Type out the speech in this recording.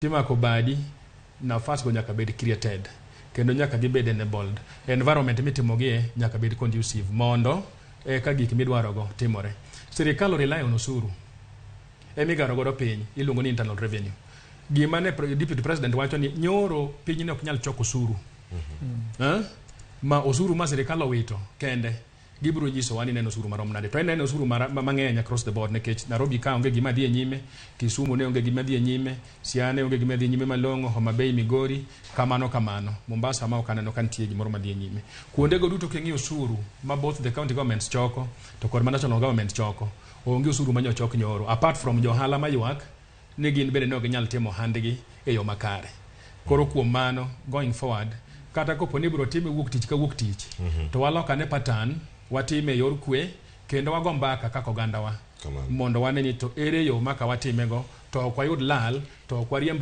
Tima ko badi nafas go nyaka bed created kendo nyaka gibed enabled. Environment mitimogie nyaka bed conducive mondo ka gik midwaro go timore. Sirikal rely on osuru emigaro godo piny iluongo ni internal revenue. Gima ne deputy president wacho ni nyoro piny ne ok nyal choko osuru. Ma osuru ma sirikal owito kende gibiro nyiso wani neno osuru marom nade. To en neno osuru mang'eny across the board nekech Nairobi ka onge gima dhi nyime, Kisumu ne onge gima dhi nyime, Siaya onge gima dhi nyime malongo, Homa Bay, Migori, kamano. Mombasa ma okaneno kan tie gimoro ma dhi nyime. Kuonde go duto keng'i osuru ma both the county governments choko to kod national government choko. Onge osuru manyo chok nyoro apart from johala mayuak ni gin bende ne ok nyal timo handgi e yo makare. Koro kuom mano going forward kata kopo ni biro time wuok tich ka wuok tich to walokane pattern watime yor kwe kendo wago mbaka kaka ogandawa mondo wane ni to ere yo maka watimego to ok wayud lal to ok wariemb